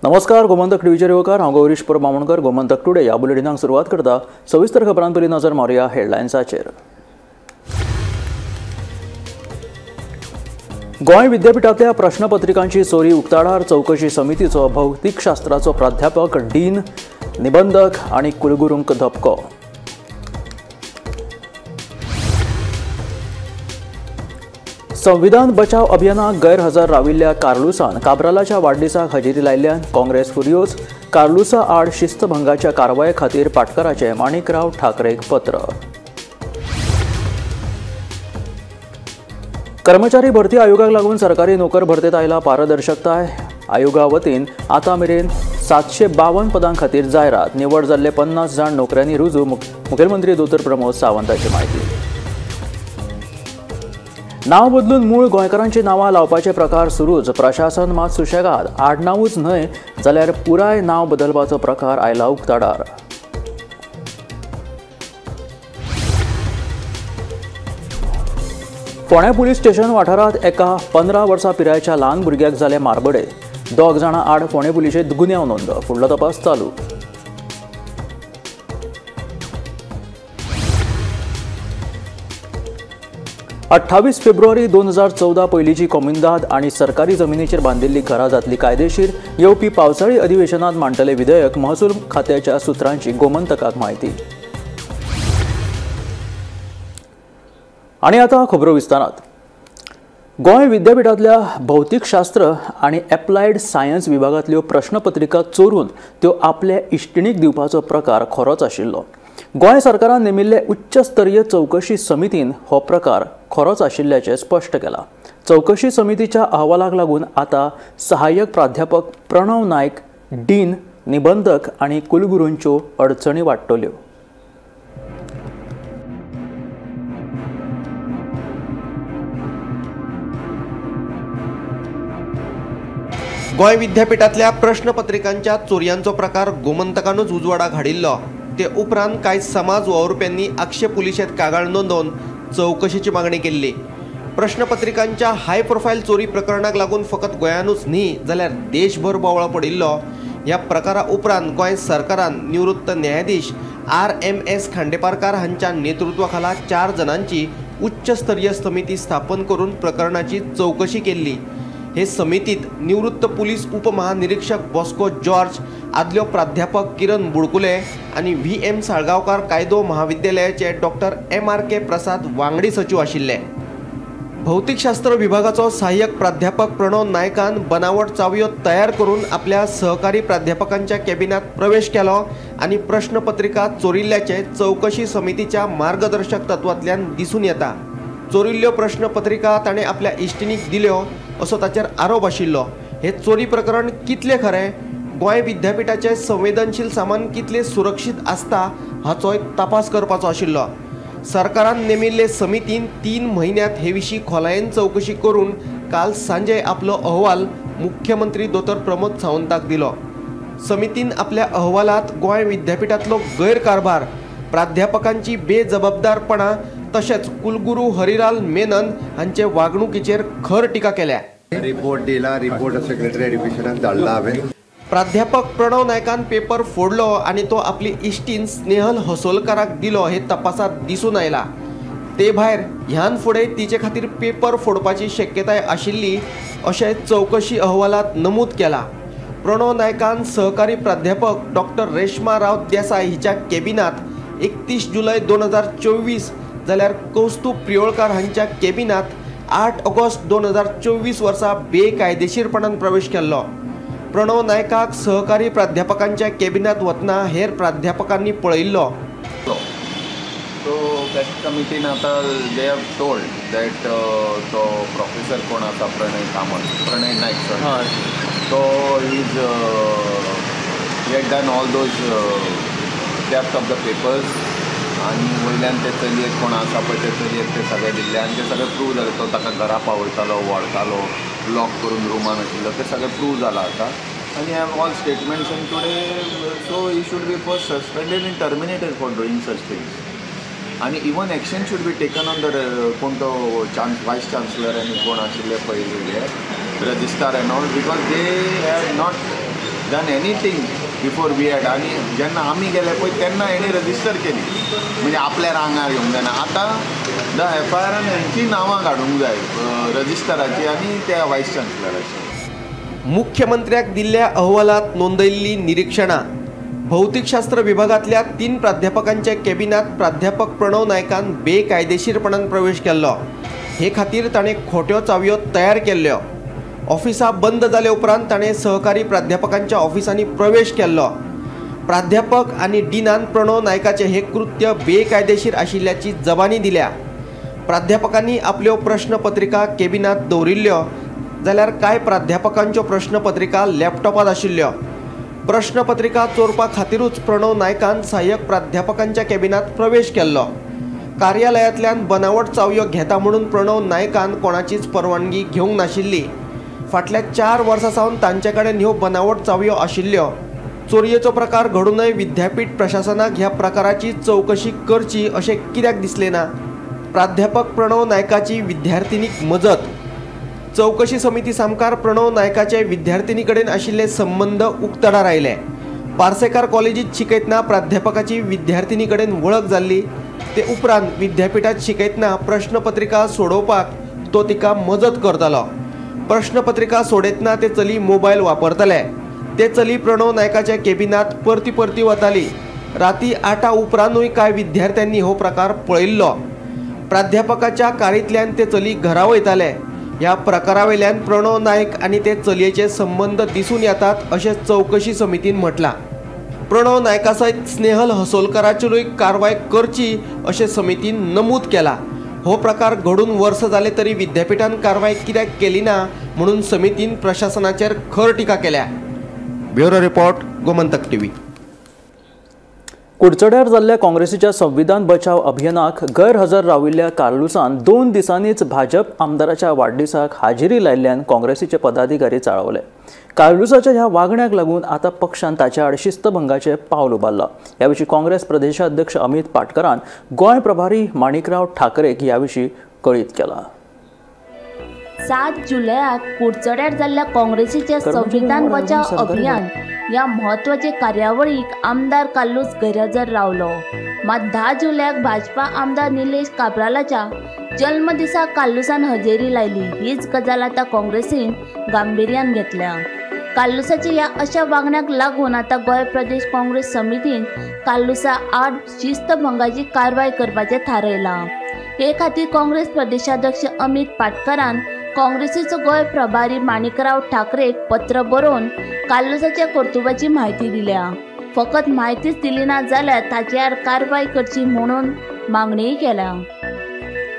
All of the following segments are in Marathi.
नमस्कार, गोमंतक टीव्हीचेर येवकार। हांव गौरीश परमामणकर। गोमंतक टुडे ह्या बुलेटिनाक सुरवात करता। सविस्तर खबरांपयलीं नजर मारूया हेडलायन्साचेर। गोंय विद्यापीठांतल्या प्रश्नपत्रिकांची चोरी उक्ताडार चौकशी समितीचो भौतिकशास्त्राचो प्राध्यापक, डीन, निबंधक आनी कुलगुरूंक धपको। संविधान बचाव अभियानाक गैरहजर राविल्ल्या कार्लुसान काब्रालाच्या वाडदिसाक हजेरी लायिल्ल्यान काँग्रेस फुर्योज। कार्लुसा आड शिस्तभंगाच्या कारवाये खातीर पाटकराचें माणिकराव ठाकरेक पत्र। कर्मचारी भरती आयोगाक लागून सरकारी नोकर भरतेत आयला पारदर्शकताय। आयोगा वतीन आतां मेरेन 752 पदां खातीर जायरात। निवड जाल्ले 50 जाण नोकऱ्यांनी रुजू। मुखेलमंत्री दोतर प्रमोद सावंताची माहिती। नांव बदलून मूळ गोंयकारांची नांवां लावपाचे प्रकार सुरूच। प्रशासन मात सुशेगाद। आडनांवूच न्हय जाल्यार पुराय नांव बदलपाचो प्रकार आयला उक्ताडार। फोंड्या पुलीस स्टेशन वाठारांत एका 15 वर्सां पिरायेच्या ल्हान भुरग्याक जाले मारबडे। 2 जाणां आड फोंडे पुलिशेंत गुन्यांव नोंद। फुडलो तपास चालू। 28 फेब्रुवारी 2014 पयलींची कोमिंदाद आनी सरकारी जमिनीचेर बांदिल्ली घरां जातली कायदेशीर। येवपी पावसाळी अधिवेशनांत मांडटले विधेयक। महसूल खात्याच्या सुत्रांची गोमंतकाक माहिती। आनी आतां खबरो विस्तारांत। गोंय विद्यापीठांतल्या भौतिकशास्त्र आनी एप्लायड सायन्स विभागांतल्यो प्रश्नपत्रिका चोरून त्यो आपल्या इश्टिणीक दिवपाचो प्रकार खरोच आशिल्लो। गोंय सरकारान नेमिल्ले उच्चस्तरीय चौकशी समितीन हो प्रकार खरोच आशिल्ल्याचें स्पश्ट केलां। चौकशी समितीच्या अहवालाक लागून आतां सहाय्यक प्राध्यापक प्रणव नायक, डीन, निबंधक आनी कुलगुरूंच्यो अडचणी वाडटल्यो। गोंय विद्यापीठांतल्या प्रश्नपत्रिकांच्या चोरयांचो प्रकार गोमंतकानूच उजवाडाक हाडिल्लो। ते उपरांत कांय समाज वावुरप्यांनी आक्षेप पुलिशेंत कागाळ नोंदोवन चौकशीची मागणी केल्ली। प्रश्नपत्रिकांच्या हाय प्रोफायल चोरी प्रकरणाक लागून फकत गोंयानूच न्ही जाल्यार देशभर बोवळो पडिल्लो। ह्या प्रकारा उपरांत गोंय सरकारान निवृत्त न्यायाधीश RMS खांडेपारकार हांच्या नेतृत्वा खाला 4 जाणांची उच्चस्तरीय समिती स्थापन करून प्रकरणाची चौकशी केल्ली। हे समितीत निवृत्त पुलीस उपमहानिरीक्षक बॉस्को जॉर्ज, आदल्यो प्राध्यापक किरण बुडकुले आनी VM साळगांवकार कायदो महाविद्यालयाचे डॉक्टर MRK प्रसाद वांगडी सचिव आशिल्ले। भौतिकशास्त्र विभागाचो सहाय्यक प्राध्यापक प्रणव नायकान बनावट चावयो तयार करून आपल्या सहकारी प्राध्यापकांच्या कॅबिनात प्रवेश केलो आनी प्रश्नपत्रिका चोरिल्ल्याचे चौकशी समितीच्या मार्गदर्शक तत्वांतल्यान दिसून येता। चोरिल्ल्यो प्रश्नपत्रिका ताणें आपल्या इश्टिणीक दिल्यो असो ताचेर आरोप आशिल्लो। हे चोरी प्रकरण कितले खरें, गोंय विद्यापीठाचे संवेदनशील सामान कितले सुरक्षीत आसता हाचोय तपास करपाचो आशिल्लो। सरकारान नेमिल्ले समितीन 3 म्हयन्यांत हे विशीं खोलायेन चौकशी करून काल सांजे आपलो अहवाल मुख्यमंत्री दोतर प्रमोद सावंताक दिलो। समितीन आपल्या अहवालात गोंय विद्यापीठांतलो गैरकारभार, प्राध्यापकांची बेजबाबदारपणां तशेंच कुलगुरू हरिलाल मेनन हांचे वागणुकीचेर खर टिका केल्या। रिपोर्ट दिला, रिपोर्ट सेक्रेटरी एड्युकेशनाक धाडला हांवें। प्राध्यापक प्रणव नायकान पेपर फोडलो आनी तो आपली इश्टीण स्नेहल हसोलकाराक दिलो हे तपासात दिसून आयला। ते भायर ह्यान फुडें तिचे खातीर पेपर फोडपाची शक्यताय आशिल्ली अशें चौकशी अहवालात नमूद केला। प्रणव नायकान सहकारी प्राध्यापक डॉक्टर रेश्मा राव देसाय हिच्या कॅबिनात 31 जुलय 2024 जाल्यार कौस्तुभ प्रियोळकार हांच्या कॅबिनात 8 ऑगस्ट 2024 वर्सा बेकायदेशीरपणान प्रवेश केल्लो। प्रणव नायकाक सहकारी प्राध्यापकांच्या कॅबिनात वतना हेर प्राध्यापकांनी पळयिल्लो। So that committee आता they have told that तो प्रोफेसर कोण आसा प्रणय नायक सर, तो he had done all those theft of the papers आनी वयल्यान ते चलयेक कोण आसा पळय ते चलयेक ते सगळे दिल्ले आनी ते सगळे प्रूव जालें। तो ताका घरा पावयतालो, व्हरतालो, लॉक करून रुमान आशिल्लो, ते सगळे प्रूव जाला आतां। आनी have all statements and today so he should be first suspended and terminated for doing such things. आनी even action should be taken on the कोण तो वायस चान्सलर आनी कोण आशिल्ले पयलीं registrar and all, because they have not done anything before we had. आणि जेन्ना आमी गेले पळय तेन्ना हेणी रजिस्टर केली, म्हणजे आपल्या रांगार घेवंक जायना. आतां द FIR हेंची नांवां काडूंक जाय रजिस्टराची आनी त्या व्हायस चान्सलराची. मुख्यमंत्र्याक दिल्ल्या अहवालात नोंदयल्ली निरीक्षणां. भौतिकशास्त्र विभागातल्या 3 प्राध्यापकांच्या कॅबिनात प्राध्यापक प्रणव नायकान बेकायदेशीरपणान प्रवेश केल्लो. हे खातीर ताणें खोट्यो चावयो तयार केल्ल्यो. ऑफिसां बंद जाले उपरांत ताणें सहकारी प्राध्यापकांच्या ऑफिसांनी प्रवेश केल्लो. प्राध्यापक आनी डिनान प्रणव नायकाचें हे कृत्य बेकायदेशीर आशिल्ल्याची जबानी दिल्या. प्राध्यापकांनी आपल्यो प्रश्नपत्रिका कॅबिनात दवरिल्ल्यो, जाल्यार कांय प्राध्यापकांच्यो प्रश्नपत्रिका लॅपटॉपात आशिल्ल्यो. प्रश्नपत्रिका चोरपा खातीरूच प्रणव नायकान सहाय्यक प्राध्यापकांच्या कॅबिनात प्रवेश केल्लो. कार्यालयांतल्यान बनावट चावयो घेता म्हणून प्रणव नायकान कोणाचीच परवानगी घेवंक नाशिल्ली. फाटल्या 4 वर्सां सावन तांचे कडेन ह्यो बनावट चावयो आशिल्ल्यो. चोरयेचो प्रकार घडूनय विद्यापीठ प्रशासनाक ह्या प्रकाराची चवकशी करची अशें कित्याक दिसलें ना? प्राध्यापक प्रणव नायकाची विद्यार्थिनीक मजत. चौकशी समिती सामकार प्रणव नायकाचे विद्यार्थिनी कडेन आशिल्ले संबंध उक्तडार आयले. पार्सेकार कॉलेजीत शिकयतना प्राध्यापकाची विद्यार्थिनी कडेन वळख जाल्ली. ते उपरांत विद्यापीठात शिकयतना प्रश्नपत्रिका सोडोवपाक तो तिका मजत करतालो. प्रश्नपत्रिका सोडयतना ते चली मोबायल वापरताले. ते चली प्रणव नायकाच्या कॅबिनात परती परती वताली. राती 8 उपरांतूय कांय विद्यार्थ्यांनी हो प्रकार पळयल्लो. प्राध्यापकाच्या कारींतल्यान ते चली घरा वयताले. ह्या प्रकारावयल्यान प्रणव नायक आनी ते चलयेचे संबंध दिसून येतात अशें चौकशी समितीन म्हटलां. प्रणव नायका सयत स्नेहल हसोलकराचेरूय कारवाय करची अशें समितीन नमूद केलां. हो प्रकार घडून वर्स जाले तरी विद्यापीठान कारवाय कित्याक केली ना म्हणून समितीन प्रशासनाचेर खर टिका केल्या. Bureau report, Gomantak TV. कुडचड्यार जाल्ल्या काँग्रेसीच्या संविधान बचाव अभियानाक गैरहजर राविल्ल्या कार्लुसान 2 दिसांनीच भाजप आमदाराच्या वाडदिसाक हाजिरी लायिल्ल्यान काँग्रेसीचे पदाधिकारी चाळवले. कार्लुसाच्या ह्या वागण्याक लागून आतां पक्षान ताच्या आड शिस्तभंगाचें पावल उबारलां. ह्या विशीं काँग्रेस प्रदेशाध्यक्ष अमित पाटकरान गोंय प्रभारी माणिकराव ठाकरेक ह्या विशीं कळीत केलां. 7 जुलयाक कुडचड्यार जाल्ल्या काँग्रेसीचे संविधान बचाव अभियान ह्या म्हत्वाचे कार्यावळीक आमदार काल्लूस गैरहजर रावलो. मात 10 जुलयाक भाजपा आमदार निलेश काब्रालाच्या जल्मदिसाक काल्लूसान हजेरी लायली. हीच गजाल आतां काँग्रेसीन गांभीर्यान घेतल्या. काल्लूसाच्या ह्या अशा वागण्याक लागून आतां गोंय प्रदेश काँग्रेस समितीन काल्लूसा आड शिस्तभंगाची कारवाय करपाचें थारायलां. हे खातीर काँग्रेस प्रदेशाध्यक्ष अमित पाटकरान काँग्रेसीचो गोंय प्रभारी माणिकराव ठाकरेक पत्र बरोवन काल्लूसाच्या कर्तुबाची म्हायती दिल्या. फकत म्हायतीच दिली ना जाल्यार ताचे आड कारवाय करची म्हणून मागणीय केल्या.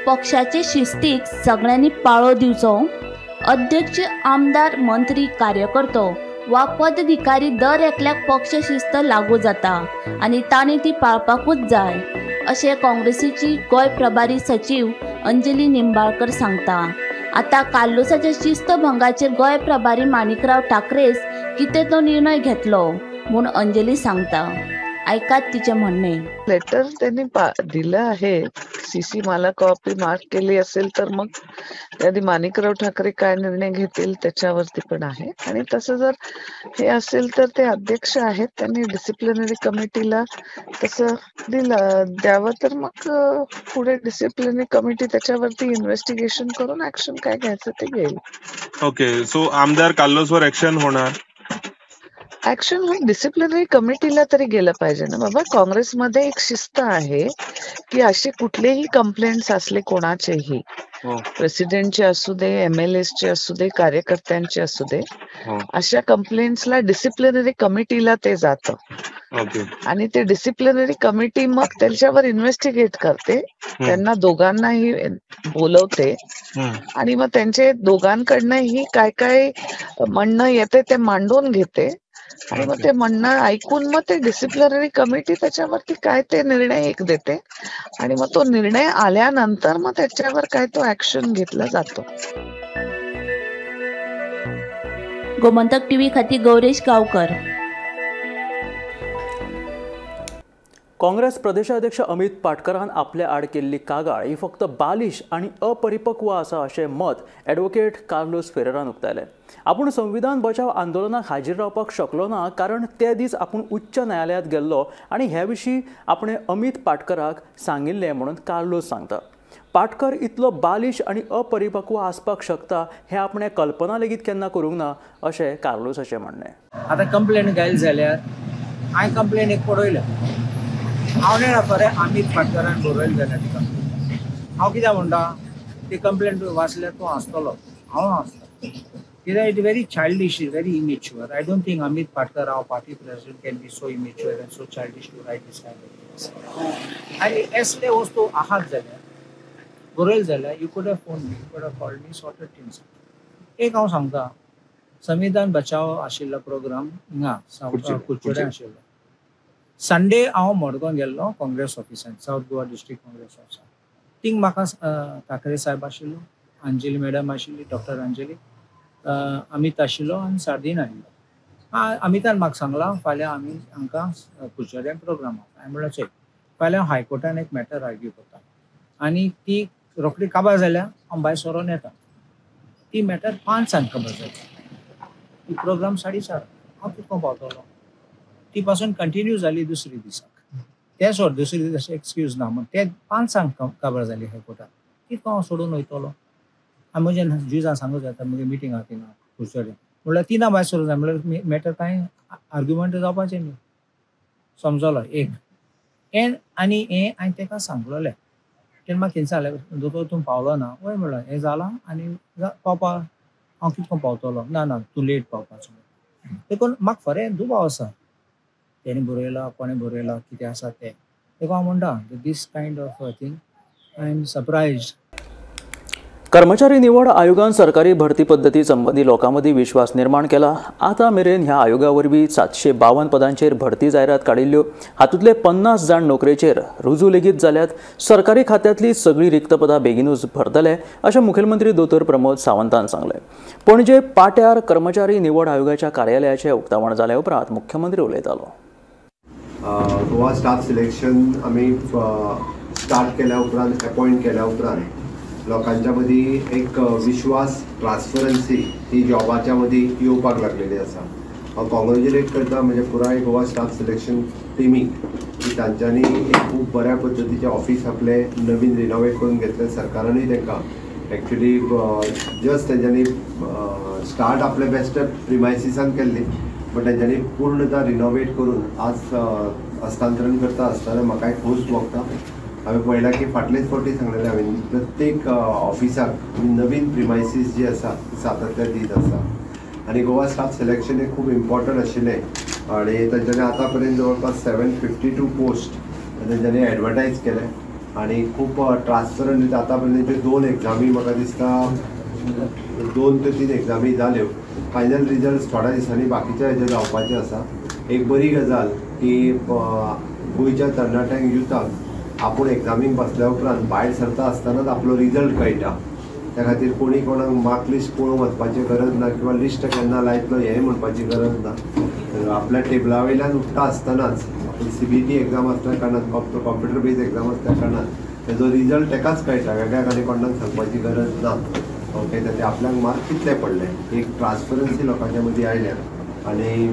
पक्षाचे शिस्तीक सगळ्यांनी पाळो दिवचो. अध्यक्ष, आमदार, मंत्री, कार्यकर्तो वा पदाधिकारी दर एकल्याक पक्ष शिस्त लागू जाता आनी तांणी ती पाळपाकूच जाय अशें काँग्रेसीची गोंय प्रभारी सचिव अंजली निंबाळकर सांगता. आता काल्लूसाच्या शिस्तभंगाचेर गोंय प्रभारी माणिकराव ठाकरेस कितें तो निर्णय घेतलो म्हूण अंजली सांगता. ऐकात तिचे म्हणणे. लेटर त्यांनी दिलं आहे. सीसी मला कॉपी मार्क केली असेल तर मग त्याआधी माणिकराव ठाकरे काय निर्णय घेतील त्याच्यावरती पण आहे. आणि तसं जर हे असेल तर ते अध्यक्ष आहेत, त्यांनी डिसिप्लिनरी कमिटीला तसं द्यावं तर मग पुढे डिसिप्लिनरी कमिटी त्याच्यावरती इन्व्हेस्टिगेशन करून ऍक्शन काय घ्यायचं ते घेईल. ओके, सो आमदार काल्लोसवर ऍक्शन होणार? ऍक्शन डिसिप्लिनरी कमिटीला तरी गेलं पाहिजे ना बाबा. काँग्रेसमध्ये एक शिस्त आहे की असे कुठलेही कंप्लेंट्स असले कोणाचेही, प्रेसिडेंटचे असू दे, MLAचे असू दे, कार्यकर्त्यांचे असू दे, अशा कंप्लेंट्सला डिसिप्लिनरी कमिटीला ते जातं. आणि ते डिसिप्लिनरी कमिटी मग त्याच्यावर इन्व्हेस्टिगेट करते, त्यांना दोघांनाही बोलवते आणि मग त्यांचे दोघांकडनंही काय काय म्हणणं येते ते मांडून घेते आणि मग ते म्हणणं ऐकून मग ते डिसिप्लिनरी कमिटी त्याच्यावरती काय ते निर्णय एक देते आणि मग तो निर्णय आल्यानंतर मग त्याच्यावर काय तो ऍक्शन घेतला जातो. गोमंतक टीव्ही खाती गौरेश गावकर. काँग्रेस प्रदेशाध्यक्ष अमित पाटकरान आपल्या आड केल्ली कागाळ ही फक्त बालिश आणि अपरिपक्व आसा अशें मत ॲडव्होकेट कार्लोस फेरेरान उक्तायलें. आपूण संविधान बचाव आंदोलनाक हाजीर रावपाक शकलो ना कारण ते दीस आपूण उच्च न्यायालयांत गेल्लो आनी हे विशीं आपणें अमित पाटकराक सांगिल्लें म्हणून कार्लोस सांगता. पाटकर इतलो बालिश आनी अपरिपक्व आसपाक शकता हें आपणें कल्पना लेगीत केन्ना करूंक ना अशें कार्लोसाचें म्हणणें. आतां कंप्लेन गायल जाल्यार हांवें कंप्लेन एक पळयल्या. हांव नेणा खरें अमित पाटकरान बरयलें जाल्यार ती कंप्लेन हांव कित्याक म्हणटा ती कंप्लेन तूं वाचल्यार तूं हांसतलो हांव हांसता कित्याक it very childish very immature. I don't think Amit Patkar our party president can be so immature and so childish to write this kind of things. आनी असले वस्तू आहात जाल्यार बरयले जाल्यार you could have phone me, you could have called me, sorted things. एक हांव सांगता संविधान बचाव आशिल्लो प्रोग्राम हिंगा कुडचड्यां आशिल्लो. संडे हांव मडगांव गेल्लो काँग्रेस ऑफिसान सावथ गोवा डिस्ट्रिक्ट काँग्रेस ऑफिसान. थिंग म्हाका ठाकरे साहेब आशिल्लो, अंजली मॅडम आशिल्ली, डॉक्टर अंजली, अमित आशिल्लो आनी सार्दीन आशिल्लो. अमितान म्हाका सांगलां फाल्यां आमी हांकां कुडचड्यां प्रोग्राम आसा. हांवें म्हणलें चल फाल्यां हाय कोर्टान एक मॅटर आर्ग्यू करता आनी ती रोखडी काबार जाल्यार हांव भायर सरोन येता. ती मॅटर 5 काबार जाली. ती प्रोग्राम 4:30 हांव कितको पावतलो. ती पासून कंटिन्यू जाली दुसरे दिसाक. ते सोड दुसरे दीस एक्सक्यूज ना म्हण ते 5 काबार जाली हायकोर्टान. कितको हांव सोडून वयतलो. हांवें म्हज्या जुजाक सांगूंक जाता म्हगे मिटींग आहा थिंगा कुडचड्यां म्हणल्यार 3 भायर सरूं जाय म्हणल्यार मॅटर कांय आर्ग्युमेंट जावपाचें न्ही. समजलो एक आनी हें हांवें ताका सांगलोलें. तेन्ना म्हाका कितें सांगलें दोतोर तूं पावलो ना. वय म्हणलें हें जालां आनी पावपा हांव कितको पावतलो. ना तूं लेट पावपाचो. देखून म्हाका खरें दुबाव आसा. तेणी बरयलां कोणें बरयलां कितें आसा तें. देखून हांव म्हणटा this kind of thing I am surprised. कर्मचारी निवड आयोगान सरकारी भरती पद्दती संबंधी लोकां मदीं विश्वास निर्माण केला. आतां मेरेन ह्या आयोगा वरवीं 752 पदांचेर भरती जायरात काडिल्ल्यो. हातूंतले 50 जाण नोकरेचेर रुजू लेगीत जाल्यात. सरकारी खात्यांतली सगळीं रिक्त पदां बेगीनूच भरतले अशें मुखेलमंत्री दोतोर प्रमोद सावंतान सांगलें. पणजे पाट्यार कर्मचारी निवड आयोगाच्या कार्यालयाचें उक्तावण जाल्या उपरांत मुख्यमंत्री उलयतालो. गोवा स्टाफ सिलेक्शन आमी स्टार्ट केल्या उपरांत अपॉइंट केल्या उपरांत लोकांच्या मदीं एक विश्वास ट्रान्सपरन्सी ही जॉबाच्या मदीं येवपाक लागलेली आसा. हांव कॉंग्रेच्युलेट करता म्हणजे पुराय गोवा स्टाफ सिलेक्शन टिमीक की तांच्यांनी एक खूब बऱ्या पद्दतीचें ऑफिस आपले नवीन रिनोवेट करून घेतलें. सरकारानूय तांकां एक्चुली जस्ट तेंच्यांनी स्टार्ट आपले बेस्ट प्रिमायसिसान केल्ली बट तेंच्यांनी पूर्णता रिनोवेट करून आज हस्तांतरण करता आसतना म्हाका एक खोस भोगता. हांवें पळयलां की फाटलेच फावटी सांगलेलें हांवें प्रत्येक ऑफिसाक नवीन प्रिमायसीस जी आसा ती सातत्य दीत आसा. आनी गोवा स्टाफ सिलेक्शन एक खूब इम्पॉर्टंट आशिल्लें आनी तांच्यांनी आतां पर्यंत जवळपास 752 पोस्ट तांच्यांनी एडवर्टायज केले आनी खूब ट्रान्सपरंट आतां पर्यंत 2 एग्जामी म्हाका दिसता 2 ते 3 एग्जामी जाल्यो. फायनल रिजल्ट थोड्या दिसांनी बाकीच्या हेजे जावपाचे आसा. एक बरी गजाल की गोंयच्या तरणाट्यांक युथाक आपूण एग्जामीक बसल्या उपरांत भायर सरता आसतनाच आपलो रिजल्ट कळटा. त्या खातीर कोणी कोणाक मार्क लिस्ट पळोवंक वचपाची गरज ना किंवा लिस्ट केन्ना लायतलो हें म्हणपाची गरज ना. आपल्या टेबला वयल्यान उठता आसतनाच आपूण CBT एग्जाम आसल्या कारणान कॉम्प्युटर बेज एग्जाम आसल्या कारणान तेजो रिजल्ट ताकाच कळटा. वेगळ्या आनी कोणाक सांगपाची गरज ना. ओके ते आपल्याक मार्क कितले पडले एक ट्रान्सपरन्सी लोकांच्या मदीं आयल्या आनी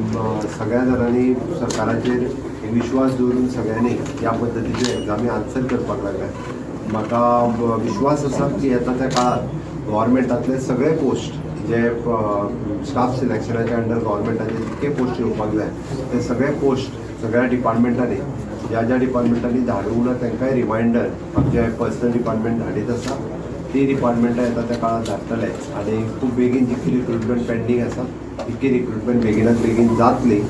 सगळ्या जाणांनी सरकाराचेर विश्वास दवरून सगळ्यांनी ह्या पद्दतीच्यो एग्जामी आन्सर करपाक लागल्यात. म्हाका विश्वास आसा की येता त्या काळात गव्हर्मेंटातले सगळे पोस्ट जे स्टाफ सिलेक्शनाच्या अंडर गव्हर्मेंटाचे जितके पोस्ट येवपाक जाय ते सगळे पोस्ट सगळ्या डिपार्टमेंटांनी ज्या डिपार्टमेंटांनी धाडूंक ना तांकांय रिमायंडर आमचे पर्सनल डिपार्टमेंट धाडीत आसा. ती डिपार्टमेंटां येता त्या काळात धाडटले आनी खूब बेगीन जितकी रिक्रुटमेंट पेंडींग आसा तितकी रिक्रुटमेंट बेगीनात बेगीन जातली.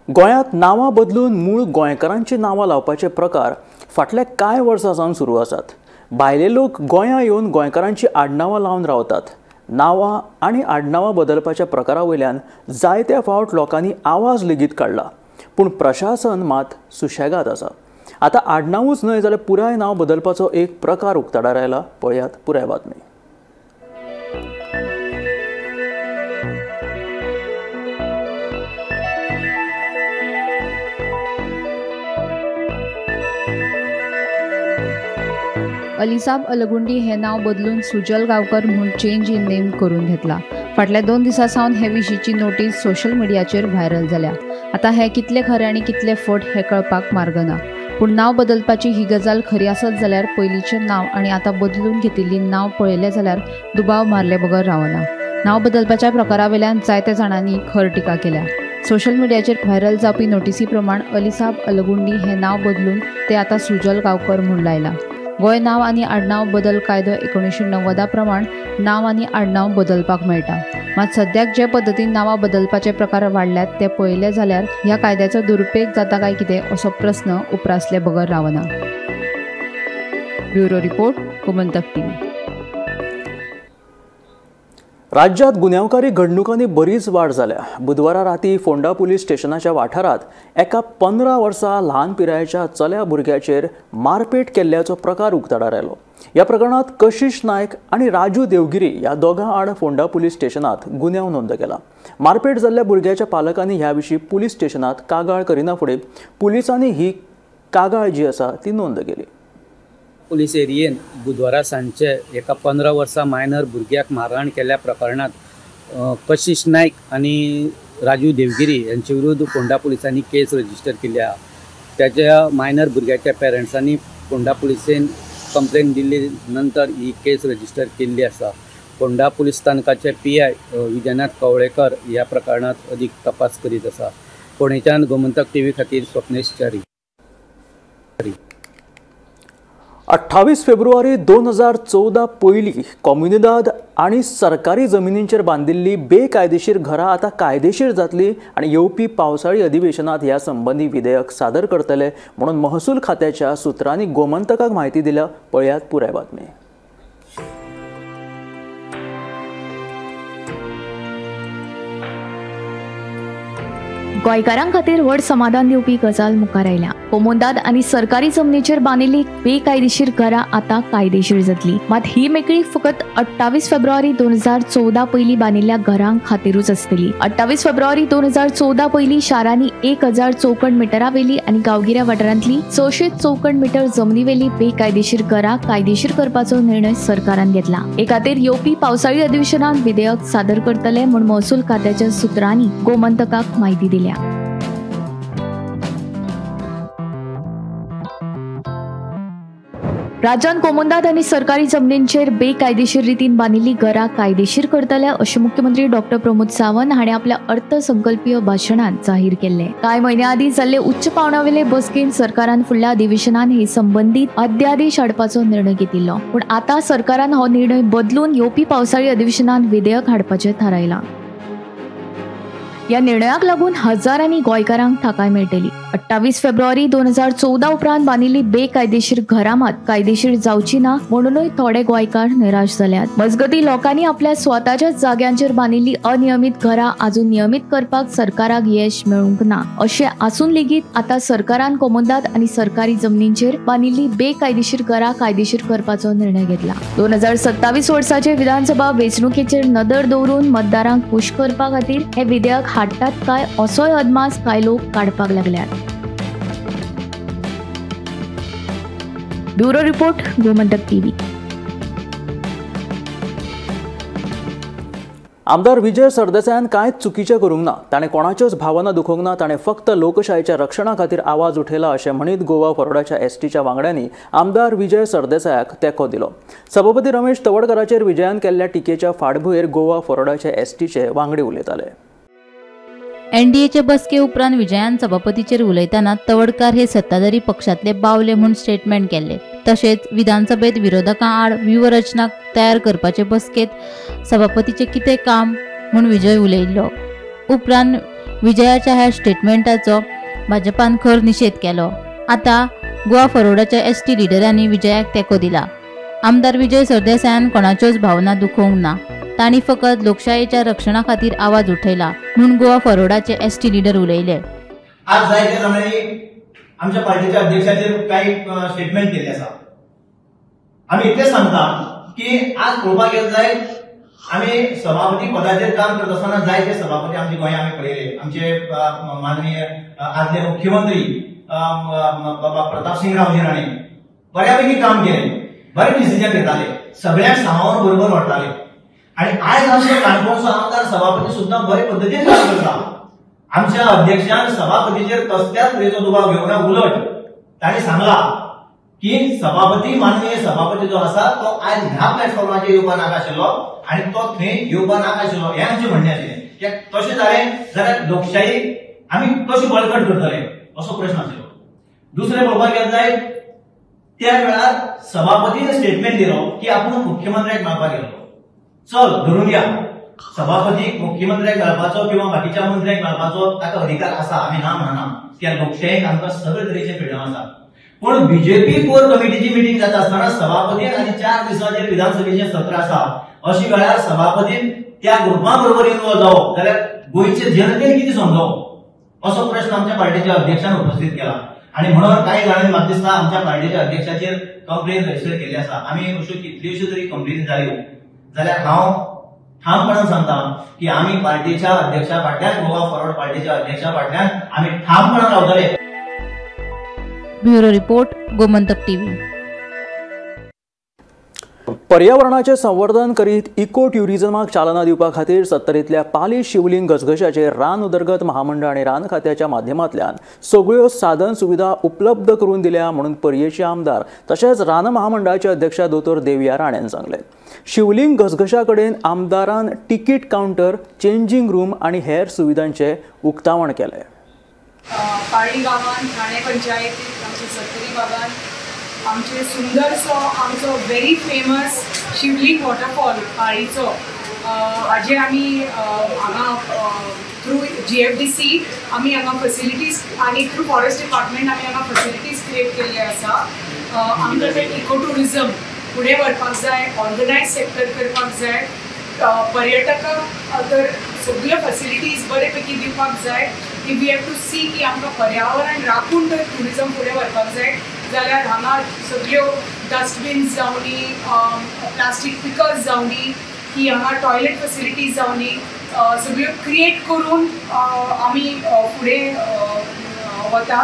गोंयांत नांवां बदलून मूळ गोंयकारांची नांवां लावपाचे प्रकार फाटल्या कांय वर्सां सावन सुरू आसात. भायले लोक गोंयां येवन गोंयकारांची आडनांवां लावन रावतात. नांवां आनी आडनांवां बदलपाच्या प्रकारा वयल्यान जायत्या फावट लोकांनी आवाज लेगीत काडला. पूण प्रशासन मात सुशेगाद आसा. आतां आडनांवूच न्हय जाल्यार पुराय नांव बदलपाचो एक प्रकार उक्ताडार आयला. पळयात पुराय बातमी. अलिसाब अलगुंडी हे नाव बदलून सुजल गांवकर म्हणून चेंज इन नेम करून घेतला। फाटल्या 2 दिसां सावन हे विशींची नोटीस सोशल मिडियाचेर व्हायरल जाल्या। आता हे कितले खरे आनी कितले फट हे कळपाक मार्ग ना, पूण नाव बदलपाची ही गजाल खरी आसत जाल्यार पयलींचें नाव आनी आतां बदलून घेतिल्ली नाव पळयलें जाल्यार दुबाव मारले बगर रावना। नाव बदलपाच्या प्रकारावेल्यान जायत्या जाणांनी खर टिका केल्या। सोशल मिडियाचेर व्हायरल जावपी नोटीसी प्रमाण अलिसाब अलगुंडी हे नाव बदलून ते आतां सुजल गांवकर म्हूण लायला। गोंय नाव आनी आडनाव बदल कायदो 1990 प्रमाण नाव आनी आडनाव बदलपाक मेळटा। मात सद्याक जे पद्दतीन नांवां बदलपाचे प्रकार वाडल्यात ते पळयले जाल्यार ह्या कायद्याचो दुरुपेग जाता काय कितें असो प्रस्न उपरासले बगर रावना। Bureau report, Gomantak TV. राज्यात गुन्यांवकारी घडणुकांनी बरीच वाड जाल्या। बुधवारा राती फोंडा पुलीस स्टेशनाच्या वाठारात एका 15 वर्सां ल्हान पिरायेच्या चल्या भुरग्याचेर मारपेट केल्ल्याचो प्रकार उक्ताडार आयलो। ह्या प्रकरणात कशिश नायक आणि राजू देवगिरी ह्या दोगां आड फोंडा पुलीस स्टेशनात गुन्यांव नोंद केला। मारपेट जाल्ल्या भुरग्याच्या पालकांनी ह्या विशीं पुलीस स्टेशनात कागाळ करिना फुडें पुलिसांनी ही कागाळ जी आसा ती नोंद केली। पुलीस एरियेन बुधवारा सांजचे एका 15 वर्सां मायनर भुरग्याक मारहाण केल्या प्रकरणात कशिश नायक आणि राजू देवगिरी यांचे विरुद्ध फोंडा पुलिसांनी केस रजिस्टर केली आहे। त्याच्या मायनर भुरग्याच्या पेरंट्सांनी फोंडा पुलिसेन कंप्लेंट दिल्ली नंतर ही केस रजिस्टर केल्ली आसा। फोंडा पुलीस स्थानकाचे PI विजयनाथ कवळेकर ह्या प्रकरणात अदीक तपास करीत आसा। फोंडेच्यान गोमंतक टीव्ही खातीर स्वप्नेश च्यारी। 28 फेब्रुवारी 2014 पयलीं कॉम्युनिदाद आणि सरकारी जमिनींचेर बांदिल्ली बेकायदेशीर घरां आतां कायदेशीर जातली आणि येवपी पावसाळी अधिवेशनात ह्या संबंधी विधेयक सादर करतले म्हणून महसूल खात्याच्या सुत्रांनी गोमंतकाक माहिती दिल्या। पळयात पुराय बातमी। गोंयकारां खातीर व्हड समाधान दिवपी गजाल मुखार आयल्या। कोमोदाद आनी सरकारी जमनीचेर बांदिल्ली बेकायदेशीर घरां आतां कायदेशीर जातली। मात ही मेकळी फकत 28 फेब्रुवारी 2014 पयलीं बांदिल्ल्या घरां खातीरूच आसतली। 28 फेब्रुवारी 2014 पयलीं शारांनी 1000 चौखण मिटरा वेली आनी गांवगिऱ्या वाठारांतली 600 चौखण मिटर जमनी वेली बेकायदेशीर घरां कायदेशीर करपाचो निर्णय सरकारान घेतला। हे खातीर येवपी पावसाळी अधिवेशनात विधेयक सादर करतले म्हूण महसूल खात्याच्या सुत्रांनी गोमंतकाक म्हायती दिल्या। राज्यात कोमोदाद आनी सरकारी जमनींचेर बेकायदेशीर रितीन बांदिल्ली घरां कायदेशीर करतले अशें मुख्यमंत्री डॉ. प्रमोद सावंत हाणें आपल्या अर्थसंकल्पीय भाशणांत जाहीर केल्ले। कांय म्हयन्या आदीं जाल्ले उच्च पांवड्यावेले बसकेंत सरकारान फुडल्या अधिवेशनात हे संबंधीत अध्यादेश हाडपाचो निर्णय घेतिल्लो, पूण आतां सरकारान हो निर्णय बदलून येवपी पावसाळी अधिवेशनात विधेयक हाडपाचें थारायलां। या निर्णयाक लागून हजारांनी गोंयकारांक थाकाय मेळटली। 28 फेब्रुवारी 2014 उपरांत बांदिल्ली बेकायदेशीर घरां मात कायदेशीर जावची ना म्हणूनय थोडे गोंयकार निराश जाल्यात। मजगती लोकांनी आपल्या स्वताच्या जाग्यांचेर बांदिल्ली अनियमीत घरां आजून नियमीत करपाक सरकाराक येश मेळूंक ना अशें आसून लेगीत आतां सरकारान कोमोदाद आनी सरकारी जमनींचेर बांदिल्ली बेकायदेशीर घरां कायदेशीर करपाचो निर्णय घेतला। 2027 वर्साचे विधानसभा वेंचणुकेचेर नदर दवरून मतदारांक खूश करपा खातीर हे विधेयक हाडटात काय असोय अदमास कांय लोक काडपाक लागल्यात। Bureau report, Gomantak TV. आमदार विजय सरदेसायान कांयच चुकीचें करूंक ना, ताणें कोणाच्योच भावना दुखोवंक ना, ताणें फक्त लोकशायेच्या रक्षणा खातीर आवाज उठयला अशें म्हणीत गोवा फॉरवर्डाच्या एसटीच्या वांगड्यांनी आमदार विजय सरदेसायाक तेंको दिलो। सभापती रमेश तवडकराचेर विजयान केल्ल्या टिकेच्या फाटभुंयेर गोवा फॉरवर्डाच्या एसटीचे वांगडी उलयताले। एनडीएचे बसके उपरांत विजयान सभापतीचेर उलयतना तवडकार हे सत्ताधारी पक्षातले बावले म्हूण स्टेटमेंट केले। तशेंच विधानसभेत विरोधकां आड व्यूहरचना तयार करपाचे बसकेत सभापतीचे कितें काम म्हूण विजय उलयल्लो। उपरांत विजयाच्या ह्या स्टेटमेंटाचो भाजपान खर निशेध केलो। आतां गोवा फॉरवर्डाच्या एसटी लिडरांनी विजयाक तेंको दिला। आमदार विजय सरदेसायान कोणाच्योच भावना दुखोवंक ना, तांणी फकत लोकशायेच्या रक्षणा खातीर आवाज उठयला म्हूण गोवा फॉरवर्डाचे एसटी लिडर उलयले। आज जायत्या जाणांनी आमच्या पार्टीच्या अध्यक्षाचेर काही स्टेटमेंट केले आसा। आमी इतलें सांगता की आज पळोवपाक गेले जायत आमी सभापती पदाचेर काम करता आसतना जायते सभापती आमचे गोंयांत आमी पळयले। आमचे माननीय आदले मुख्यमंत्री बाबा प्रताप सिंग रावजी राणे बऱ्यापैकी काम केलें। बरे डिसिजन घेताले, सगळ्यांक सांबाळून बरोबर व्हरताले आणि आयज आमचो काणकोणचो आमदार सभापती सुद्धा बरे पद्धतीन काम करता. आमच्या अध्यक्षान सभापतीचेर कसल्याच तरेचो दुबाव घेवना, उलट ताणी सांगला की सभापती माननीय सभापती जो आसा तो आयज ह्या प्लॅटफॉर्माचेर येवपा नाका आशिल्लो आणि तो थंय येवपा नाका आशिल्लो हें आमचें म्हणणें आशिल्लें. कित्याक तशें जालें जाल्यार लोकशाही आमी कशी बळकट करतले असो प्रश्न आशिल्लो. दुसरें पळोवपाक गेले जायत त्या वेळार सभापतीन स्टेटमेंट दिलो की आपूण मुख्यमंत्र्याक मेळपाक गेलो. चल धरून घ्या, सभापतीक मुख्यमंत्र्याक मेळपाचो किंवा बाकीच्या मंत्र्याक मेळपाचो ताका अधिकार आसा, आमी ना म्हणना. त्या लोकशायेक आमकां सगळे तरेचे फ्रिडम आसा. पण बीजेपी कोर कमिटीची मिटींग जाता आसतना सभापतीन आनी 4 दिसांचेर विधानसभेचें सत्र आसा अशी वेळार सभापतीन त्या ग्रुपा बरोबर इन्वॉल्व जावप जाल्यार गोंयचे जनतेक कितें समजोवप असो प्रश्न आमच्या पार्टीच्या अध्यक्षान उपस्थित केला. आणि म्हणून काही जाणांनी म्हाका दिसता आमच्या पार्टीच्या अध्यक्षाचेर कंप्लेन रजिस्टर केली आसा. आमी अश्यो कितल्योश्यो तरी कंप्लेनी जाल्यो जाल्यार हांव ठामपणान सांगता की आमी पार्टीच्या अध्यक्षा फाटल्यान, गोवा फॉरवर्ड पार्टीच्या अध्यक्षा फाटल्यान आमी ठामपणान रावतले. Bureau report, Gomantak TV. पर्यावरणाचे संवर्धन करीत इको ट्युरिझमाक चालना दिवपा खातीर सत्तरीतल्या पाली शिवलिंग घसघशाचेर रान उदरगत महामंडळ आनी रान खात्याच्या माध्यमांतल्यान सगळ्यो साधन सुविधा उपलब्ध करून दिल्या म्हणून पर्येचे आमदार तशेंच रान महामंडळाचे अध्यक्ष दोतोर देवया राणेन सांगले. शिवलिंग घसघशा कडेन आमदारान तिकीट कावंटर, चेंजिंग रूम आनी हेर सुविधांचे उक्तावण केले. पाळी गांवांत ठाणे पंचायतीत आमच्या सत्तरी भागात आमचे सुंदरसो आमचो व्हेरी फेमस शिवलिंग वॉटरफॉल पाळीचो हाजे आमी हांगा थ्रू GFDC आमी हांगा फॅसिलिटीज आनी थ्रू फॉरेस्ट डिपार्टमेंट आमी हांगा फॅसिलिटीज क्रिएट केल्ले आसा. आमकां ते इको टुरिझम फुडें व्हरपाक जाय, ऑर्गनायज सेक्टर करपाक जाय, पर्यटकांक तर सगळ्यो फॅसिलिटीज बरे पैकी दिवपाक जाय. वी हॅव टू सी की आमकां पर्यावरण राखून तर टुरिझम फुडें व्हरपाक जाय जाल्यार हांगा सगळ्यो डस्टबिन्स जावनी, प्लास्टीक पिकर्स जावनी, की हांगा टॉयलेट फॅसिलिटीज जावनी, सगळ्यो क्रिएट करून आमी फुडें वता.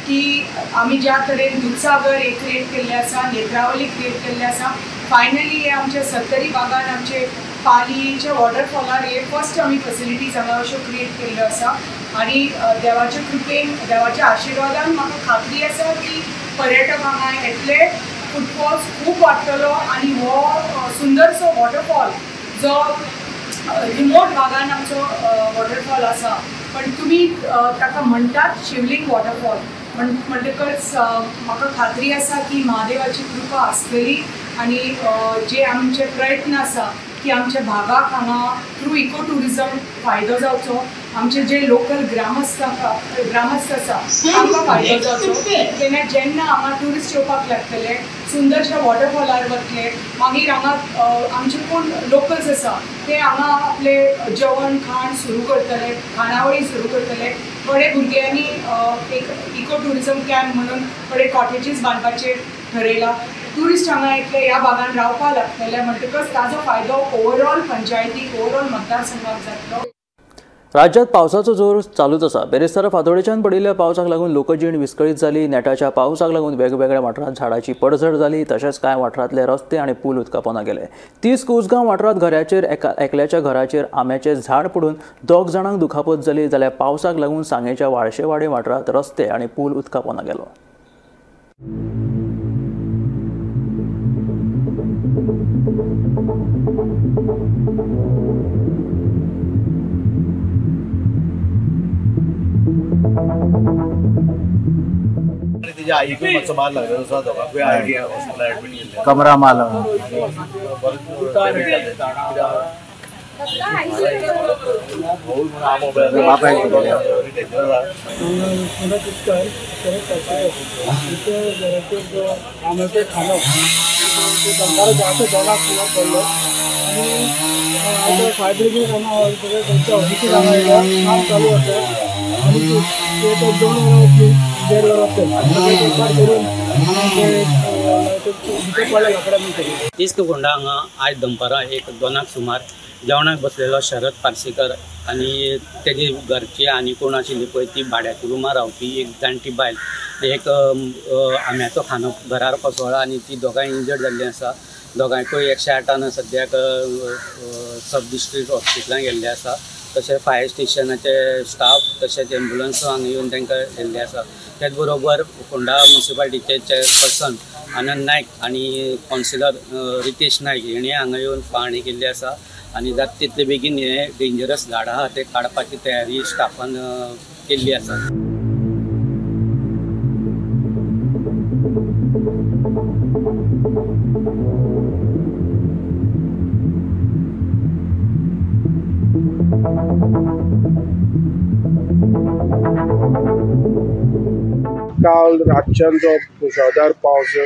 की आमी ज्या तरेन दूधसागर हे क्रिएट केल्ले आसा, नेत्रावली क्रिएट केल्ले आसा, फायनली हे आमच्या सत्तरी भागान आमचे पालीच्या वॉटरफॉलार हे फर्स्ट आमी फॅसिलिटीज हांगा अश्यो क्रिएट केल्ल्यो आसा. आनी देवाच्या कृपेन, देवाच्या आशिर्वादान म्हाका खात्री आसा की पर्यटक हांगा येतले, फुटफॉल्स खूब वाडटलो आनी हो सुंदरसो वॉटरफॉल जो रिमोट भागान आमचो वॉटरफॉल आसा पण तुमी ताका म्हणटात शिवलिंग वॉटरफॉल म्हणटकच म्हाका खात्री आसा की महादेवाची कृपा आसतली आनी जे आमचे प्रयत्न आसा की आमच्या भागाक हांगा थ्रू इको टुरिझम फायदो जावचो, आमचे जे लोकल ग्रामस्थ आसा तांकां फायदो जावचो. जेन्ना हांगा ट्युरिस्ट येवपाक लागतले, सुंदरशा वॉटरफॉलार वतले, मागीर हांगा आमचे कोण लोकल्स आसा ते हांगा आपले जेवण खाण सुरू करतले, खाणावळी सुरू करतले. थोडे भुरग्यांनी एक इको टुरिझम कॅम्प म्हणून थोडे कॉटेजीस बांदपाचेर ठरयला. ट्युरिस्ट हांगा येतले, ह्या भागान रावपाक लागतले म्हणटकच ताजो फायदो ओवरऑल पंचायतीक, ओवरऑल मतदारसंघाक जातलो. राज्यात पावसाचो जोर चालूच आसा. बेरेस्तार फांतोडेच्यान पडिल्ल्या पावसाक लागून लोकजीण विस्कळीत जाली. नेटाच्या पावसाक लागून वेगवेगळ्या वाठारांत झाडाची पडझड जाली. तशेंच कांय वाठारांतले रस्ते आनी पूल उदकापोंदा गेले. 30 कुसगांव वाठारांत घराचेर एकल्याच्या घराचेर आंब्याचें झाड पडून 2 जाणांक दुखापत जाली जाल्यार पावसाक लागून सांगेच्या वाळशेवाडे वाठारांत रस्ते आनी पूल उदकापोंदा गेलो. तिच्या आईकूय मातसो मार लागलेलो आसा, दोगांकूय आयडिया हॉस्पिटलांत एडमीट केल्ले. कमरा मारला. इश्क फोंडा हांगा आयज दनपारां 1-2 सुमार जेवणाक बसलेलो शरद पार्सेकर आनी तेजे घरची आनी कोण आशिल्ली पळय ती भाड्याच्या रुमार रावपी एक जाणटी बायल एक आंब्याचो खांदो घरार कोसळ्ळा आनी ती दोगांय इंजर्ड जाल्लीं आसा. दोगांयकूय 108 सद्याक सब डिस्ट्रिक्ट हॉस्पिटलांत गेल्ले आसा. तशेंच फायर स्टेशनाचे स्टाफ तशेंच एम्ब्युलन्स हांगा येवन तांकां व्हेल्ले आसा. त्याच बरोबर फोंडा म्युनिसिपालिटीचे चेअरपर्सन आनंद नायक आनी कावन्सिलर रितेश नायक हेणी हांगा येवन पाहणी केल्ली आसा आनी जाता तितले बेगीन हे डेंजरस झाडां आहा ते काडपाची तयारी स्टाफान केल्ली आसा. काल रातच्यान जो मुसळधार पावस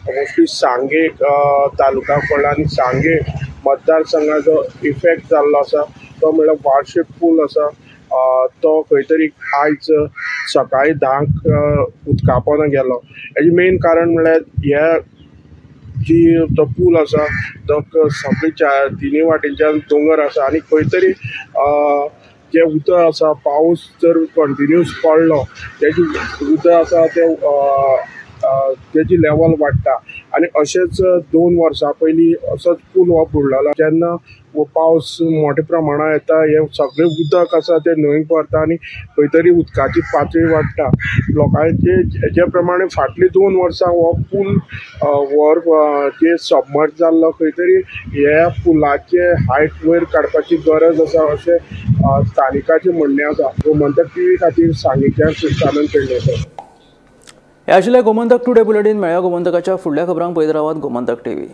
मोस्टली सांगे तालुका पडला आनी सांगे मतदारसंघाचो इफेक्ट जाल्लो आसा तो म्हणल्यार वार्शे पूल आसा तो खंय तरी आयज सकाळी 10 उदका पोंदा गेलो. हेजें मेन कारण म्हणल्यार ह्या जी तो पूल आसा तो सगळी तिनूय वाटेच्यान दोंगर आसा आनी खंय तरी जे उदक आसा पावस जर कंटिन्यूस पडलो तेजी उदक आसा तेजी लेवल वाडटा आनी अशेंच 2 वर्सां पयलीं असोच पूल हो बुडलेलो. जेन्ना पावस मोठ्या प्रमाणात येता हे सगळें उदक आसा तें न्हंयक भरता आनी खंय तरी उदकाची पातळी वाडटा. लोकांचे जे प्रमाणे फाटलीं 2 वर्सां हो पूल जे सबमर्ज जाल्लो खंय तरी ह्या पुलाचे हायट वयर काडपाची गरज आसा अशें स्थानिकांचें म्हणणें आसा. गोमंतक टीव्ही खातीर सांगेच्यान सुशानंद पेडणेकर. हे आशिल्लें गोमंतक टुडे बुलेटीन. मेळ्या गोमंतकाच्या फुडल्या खबरांक पळयत रावात गोमंतक टीव्ही.